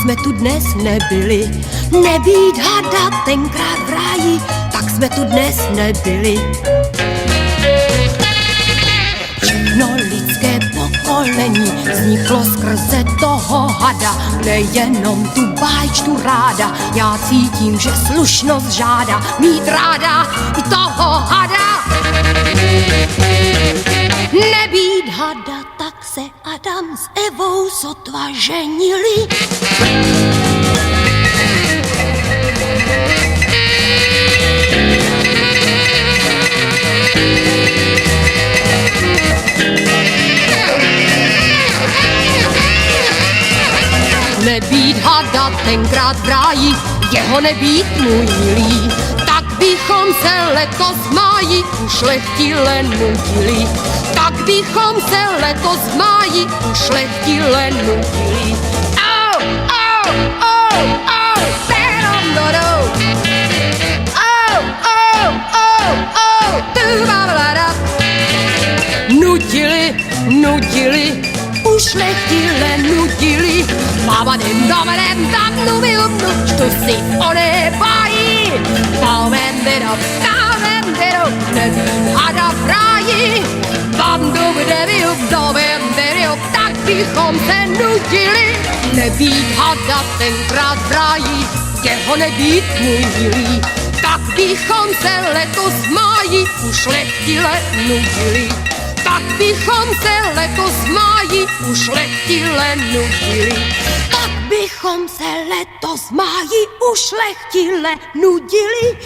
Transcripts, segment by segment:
jsme tu dnes nebyli. Nebýt hada tenkrát v ráji, tak jsme tu dnes nebyli. Všechno lidské pokolení vzniklo skrze toho hada. Nejenom tu bájč tu ráda, já cítím, že slušnost žádá mít ráda i toho hada. Nebýt hada, tak se Adam s Evou sotva ženili. Nebýt hada tenkrát v ráji, jeho nebýt můj milý, tak bychom se letos v máji ušlechtile nudili. Tak bychom se letos v máji ušlechtile nudili. Oh, oh, oh, oh, da-dum-da-do. Oh, oh, oh, oh, du-ba-ba-da. Nudili, nudili, ušlechtile nudili. Babadem, babadem, tam nubiumnu, što si onebájí. Pamendero, kamendero, nebýt hada v ráji. Bam-dub-debiup, dobem-deriup, tak bychom se nudili. Nebýt hada tenkrát v ráji, jeho nebýt můj milý. Tak bychom se letos v máji ušlechtile nudili. Tak bychom se letos v máji ušlechtile nudili. Tak bychom se letos v máji ušlechtile nudili.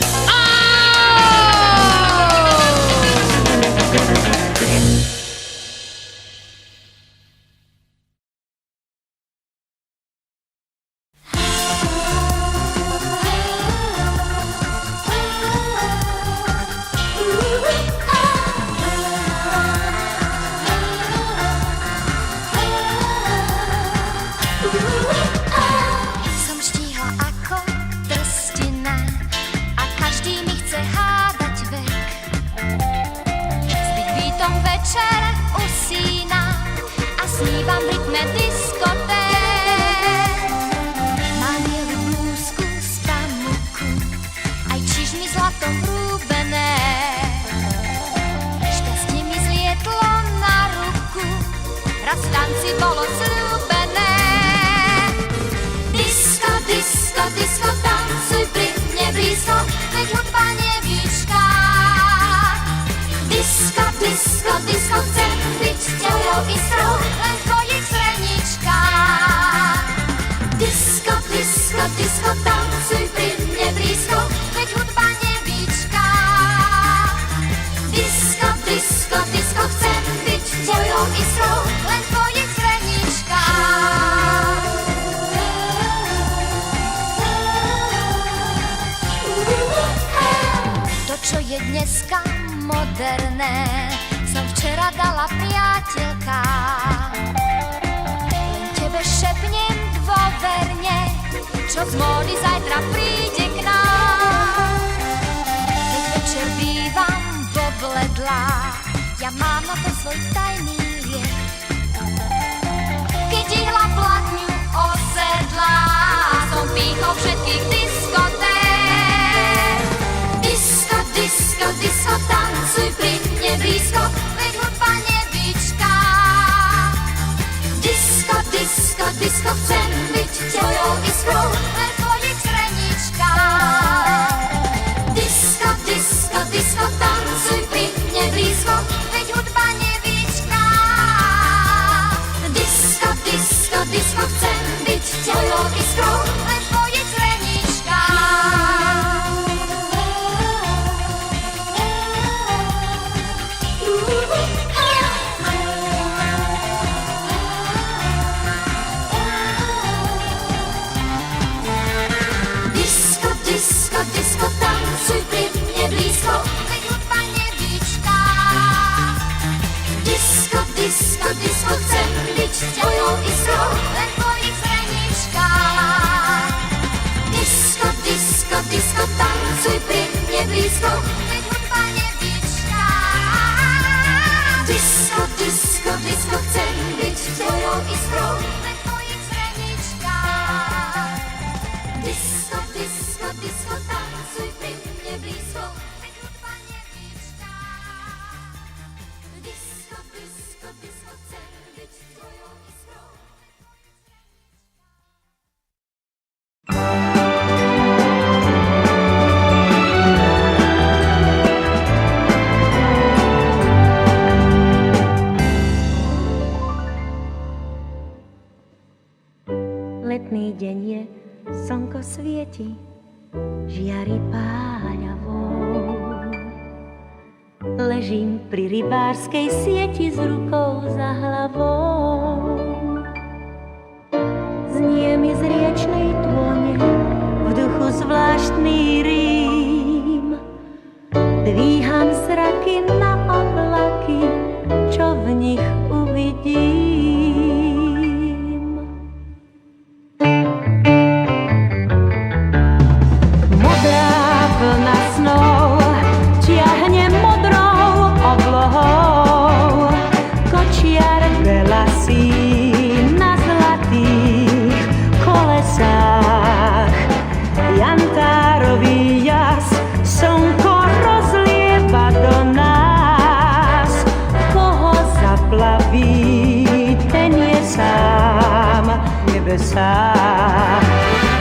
Disco, disco, chcem byť tvojou iskrou, len v tvojich zreničkách. Disco, disco, disco, tancuj pri mne blízko, veď hudba nevyčká. Disco, disco, disco, chcem byť tvojou iskrou. Letný deň je, slnko svieti, žiari páľavou. Ležím pri rybárskej sieti s rukou za hlavou. Znie mi z riečnej tône v duchu zvláštny rím. Dvíham zraky na oblaky, čo v nich uvidím.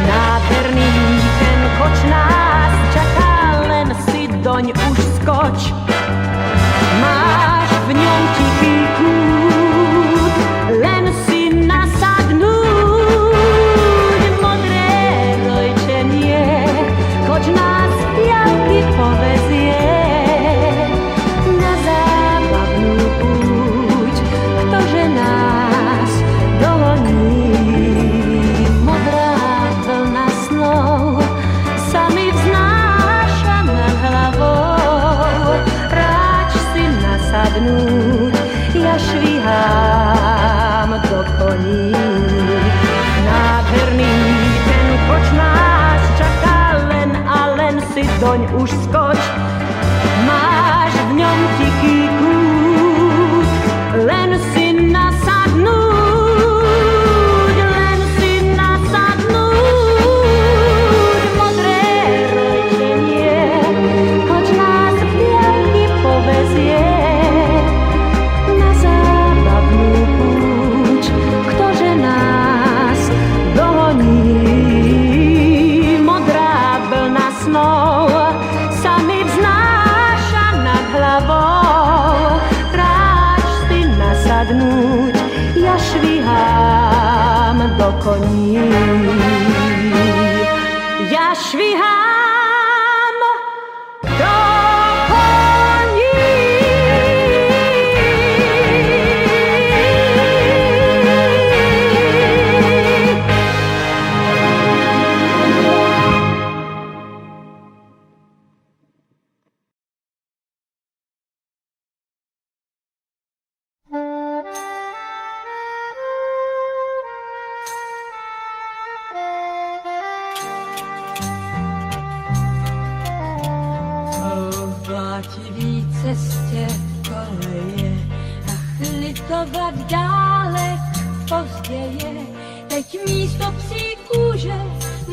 Nádherný ten koč nás čaká, len si doň už skoč. Máš v ňom tichý kút, len si nasadnúť. Modré rojčenie, koč nás diaľky povezie na zábavnú púť. Ktože nás dohoní. Ja švihám do koní. Nádherný ten koč nás čaká, len a len si doň už skoč. Máš v ňom tichý kút, len si nasadnúť, len si nasadnúť. Modré rojčenie, koč nás v diaľky povezie. Ja švihám do koní. Ja švihám do koní. Cestě koleje a litovat dálek pozděje. Teď místo psí kůže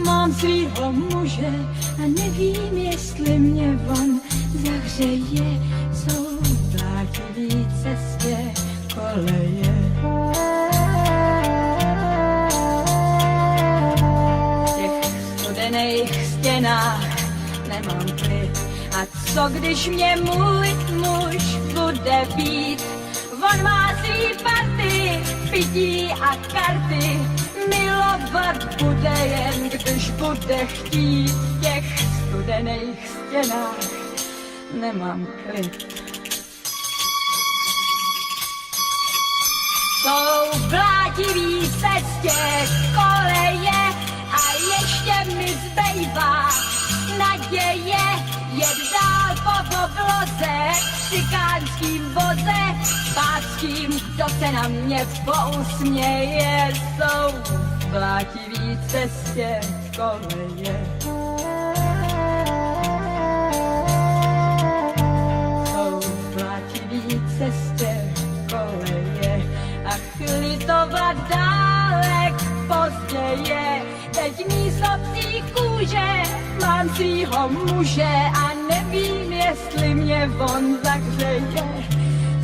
mám svýho muže a nevím, jestli mě on zahřeje. Jsou vlátivý cestě koleje. V těch studených stěnách nemám klid. A co když mě můj muž bude být? On má svý party, pití a karty. Milovat bude jen, když bude chtít. V těch studených stěnách nemám klid. Jsou blátivý cestě koleje a ještě mi zbývá naděje. Jet dál po obloze, cikánským voze, páckým, kdo se na mě pousměje. Jsou v blátivý cestě koleje. Jsou v blátivý cestě koleje a litovat dálek pozděje. Teď místo psích mám svýho muže a nevím, jestli mě on zahřeje.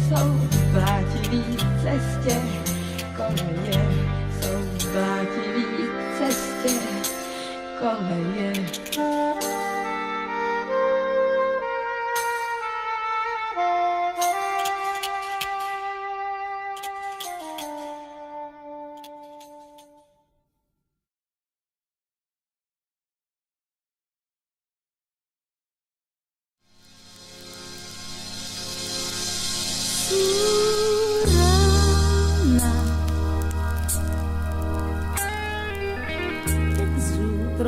Jsou blátivý cestě koleje, jsou blátivý cestě koleje.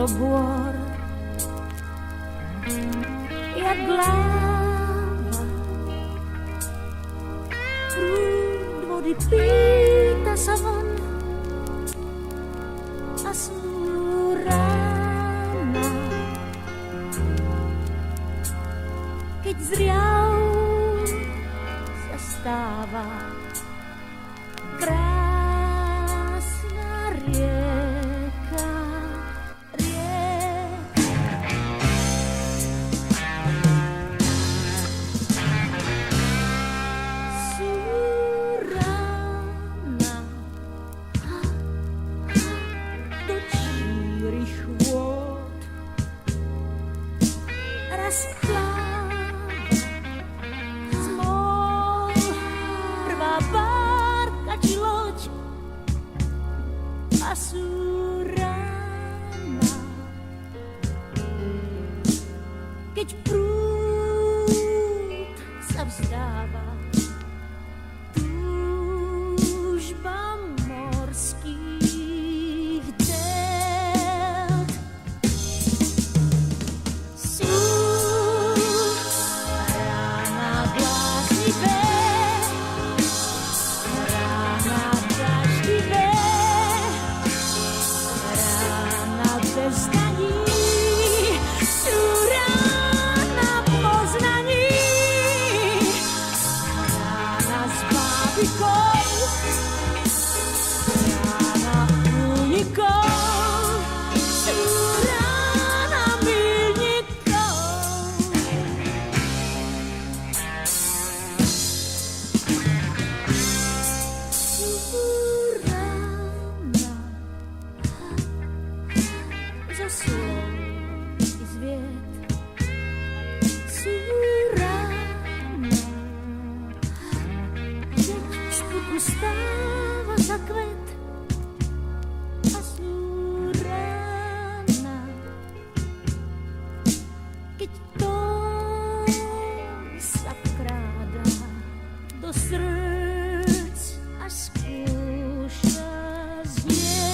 Bor, jak láva, prúd vody pýta sa von a sú rána, keď zriav sa stáva krásna rieka. Keď prúd sa vzdáva, túžba morských delt. Sú rána bláznivé, rána daždivé, rána bez daní. Stáva za kvet a sú rána, keď tón sa vkrádá do srdc a skúša znieť.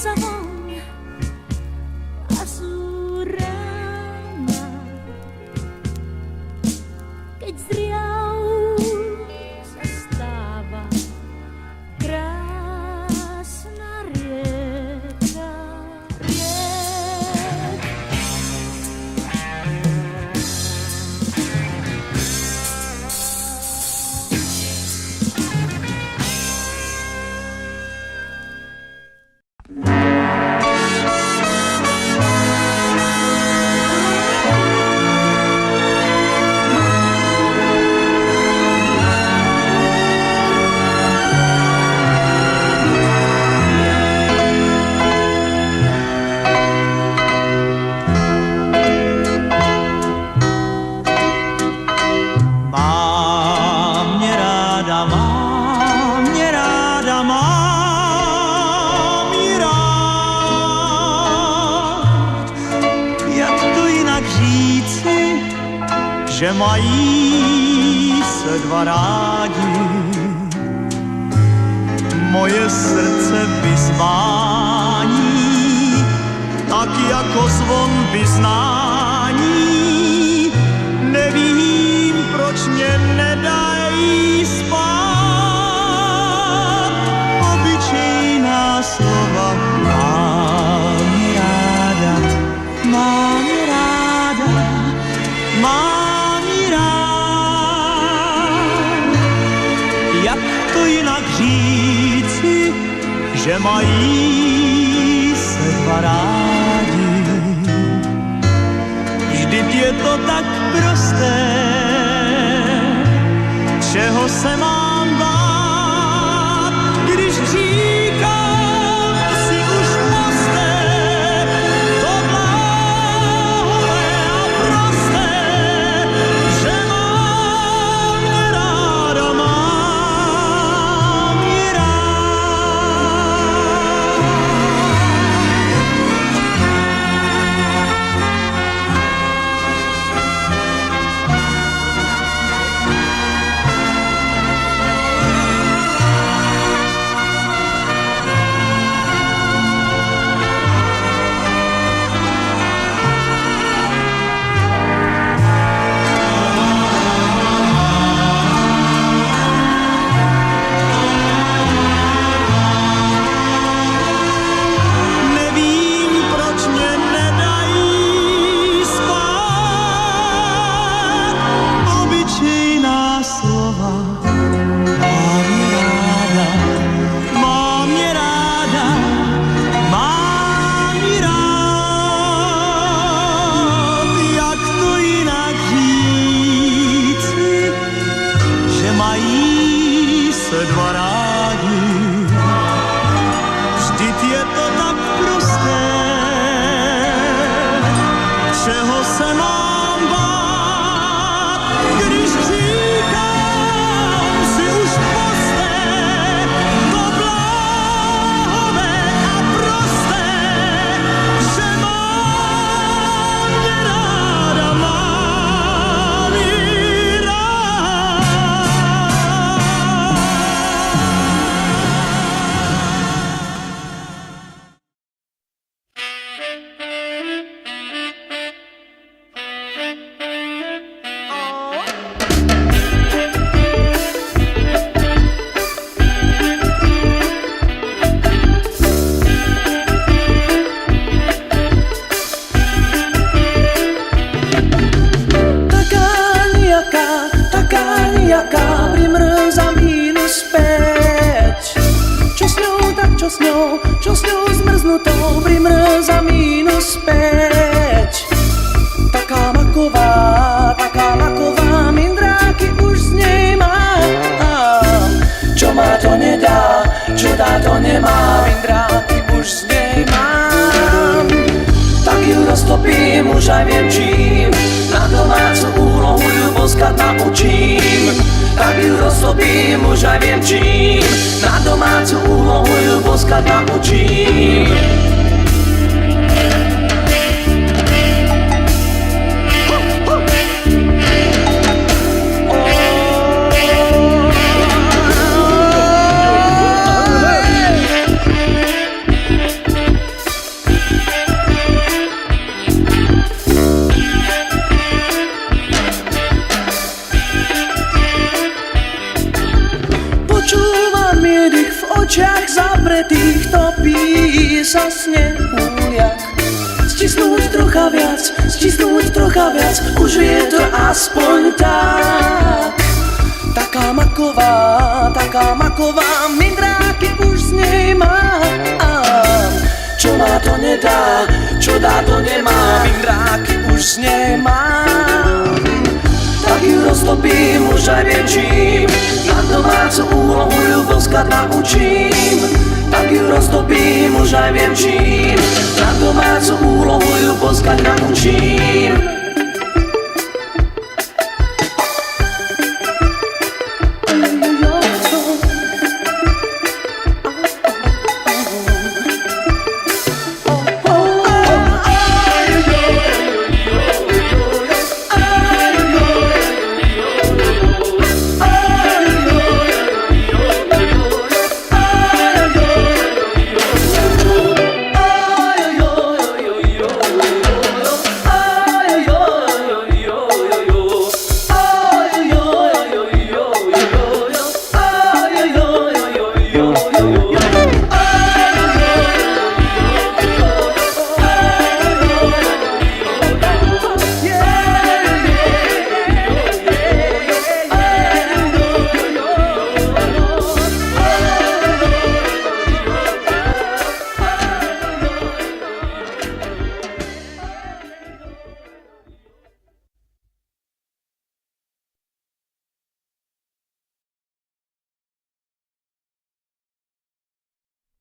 Sa von a sú rána, keď zriav sa stáva krásna rieka, že mají se dva rádi. Moje srdce vyzvání, tak jako zvon vyznání. Nevím, proč mě nedají spát. Obyčejná slova. Mám je ráda, mám je ráda, mám je rád. Jak to jinak říci, že mají se dva rádi. Vždyť je to tak prosté, čeho se mám bát, když říkám si už prosté, to bláhové a prosté, že mám je ráda, mám je čo s ňou zmrznutou primrza minus 5. Taká maková, mindráky už z nej mám. Čo má to nedá, čo dá to nemá, mindráky už z nej mám. Tak ju roztopím, už aj viem čím, na domácu úlohu ju boskať naučím. Tak ju roztopím, už aj viem čím, na domácu úlohu ju boskať naučím. Počúvam jedých v očiach zavretých, topí sa snehuliak. Stisnúť trocha viac, už je to aspoň tak. Taká maková, mindráky už z nej mám. Čo má to nedá, čo dá to nemá, mindráky už z nej mám. Tak ju roztopím, už aj viem čím, na domácu úlohu ju boskať naučím. Tak ju roztopím, už aj viem čím, na domácu úlohu ju boskať naučím.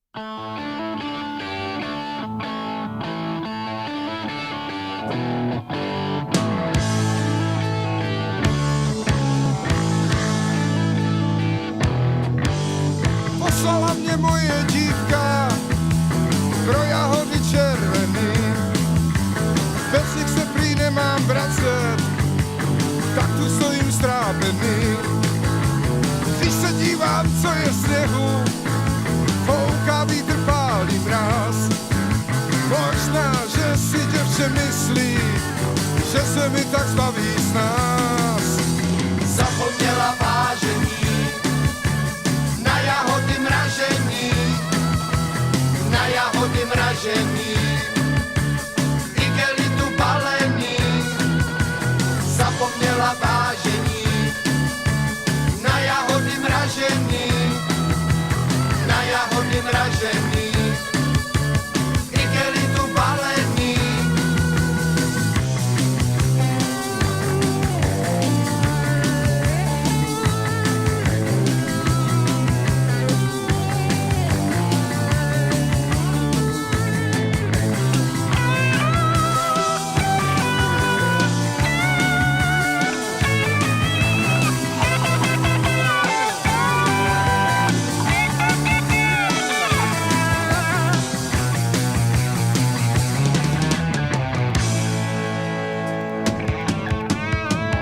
Poslala mě moje dívka pro jahody červený. Bez nich se prý nemám vracet, tak tu stojím strápený. Když se dívám, co je sněhu, fouká vítr, pálí mráz. Možná, že si děvče myslí, že se mi tak zbaví z nás. Zapomněla vážení na jahody mražení, na jahody mražení, igelitu balení. Zapomněla vážení na jahody mražení, na jahody mražení, igelitu balení.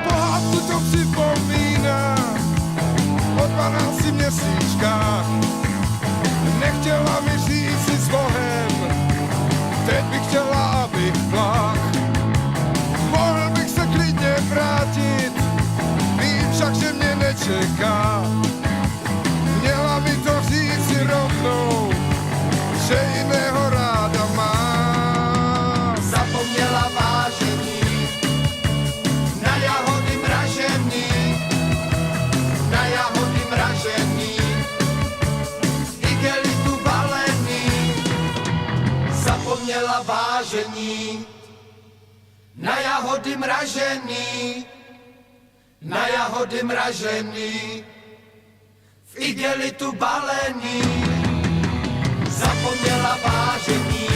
Pohádku to připomíná o 12 měsíčkách. Nechtěla mi říct si s Bohem, teď bych chtěla, abych plach. Mohl bych se klidně vrátit, vím však, že mě nečeká. Měla mi to říct si rovnou, že jiného ráda má. Zapomněla vážení na jahody mražení, na jahody mražení, igelitu balení. Zapomněla vážení na jahody mražení, na jahody mražení, v igelitu balení. Zapomněla vážení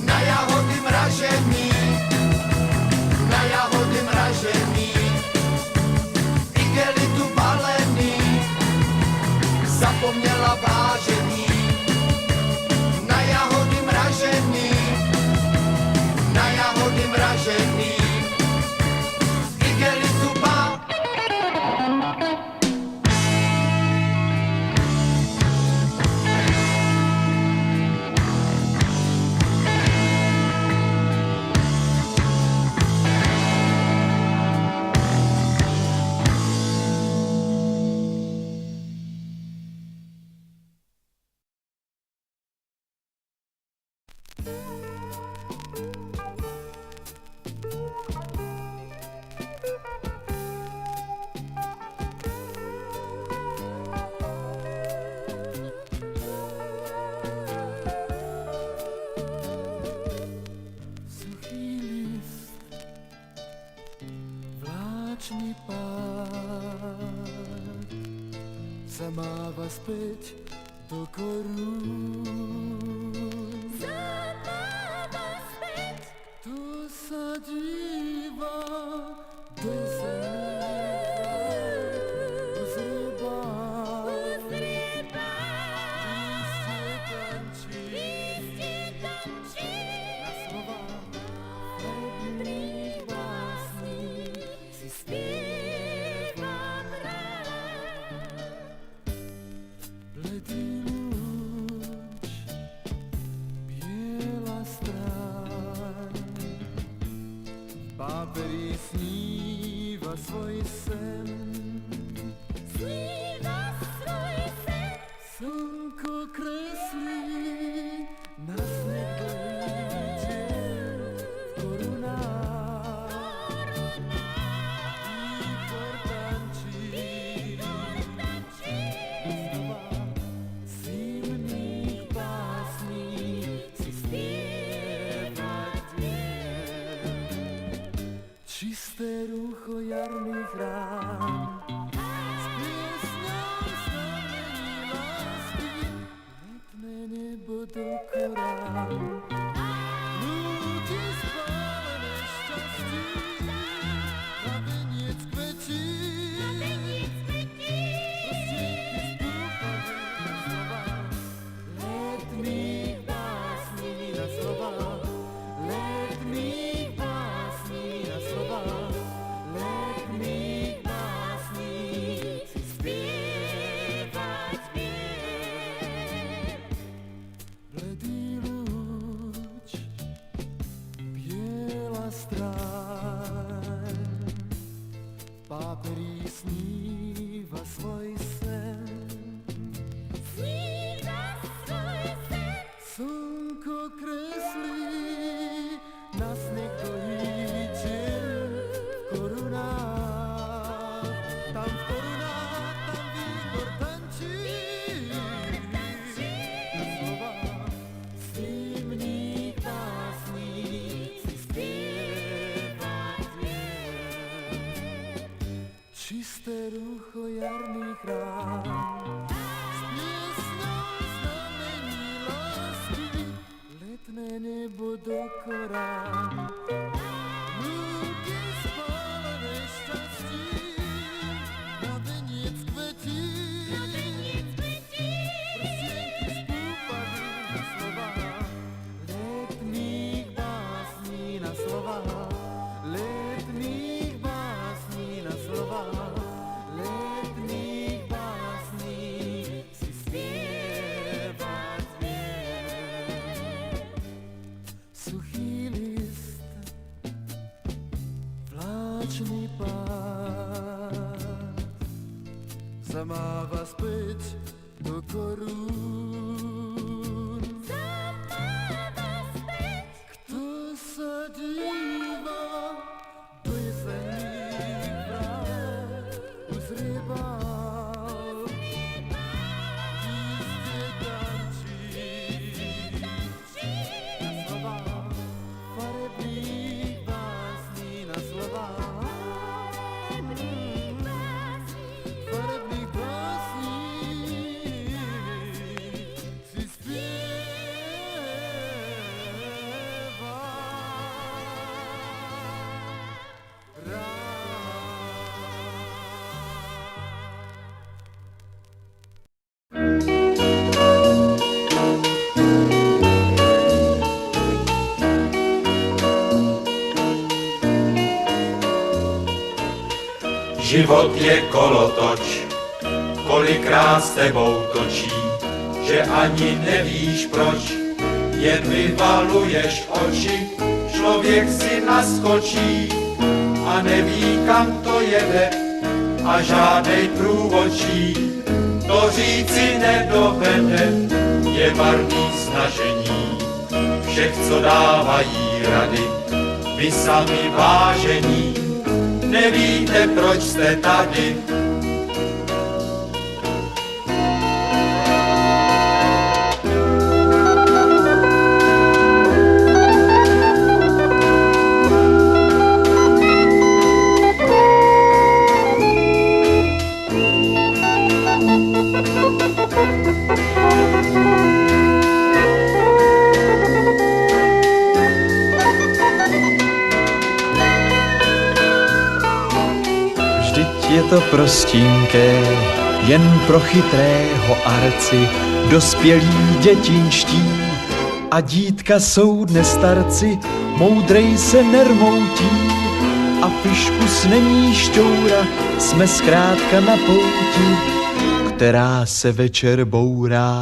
na jahody mražení, na jahody mražení, igelitu balení. Zapomněla vážení na jahody mražení, na jahody mražení, igelitu balení. Suchý list, vláčný pád, zamáva späť do korún. Zamáva späť, Tu sa díva do zeme, uzrýba, uzrieba, lístie tančí, lístie tančí, na slova farebných básní si spievam rád. bledý lúč, biela strán, v páperí sníva svoj sen. Sníva svoj sen, Slnko kreslí na sneklý deň v korunách. Výbor tančí, znova zimných básní si spievať viem. Čisté rúcho jarných rán zamává zpět do korun. Kdo se dívá do jesených vrát, uzrýval, jistě tančí na slova farebných básní, na slova farebných básní si zpěvá Život je kolotoč, kolikrát s tebou točí, že ani nevíš proč, jen vyvaluješ oči, člověk si naskočí a neví, kam to jede a žádnej průvodčí to říci nedovede, je marný snažení všech, co dávají rady, vy sami vážení, nevíte, proč jste tady. Je to prostinké, jen pro chytrého arci, dospělí dětinští a dítka jsou dnes starci, moudrej se nermoutí a fiškus není šťoura, jsme zkrátka na pouti, která se večer bourá.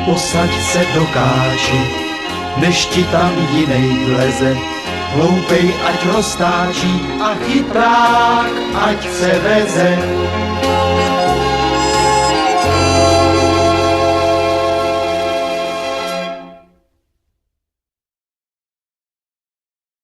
Posaď se do káči, než ti tam jinej vleze, hloupej ať roztáčí a chytrák ať se veze.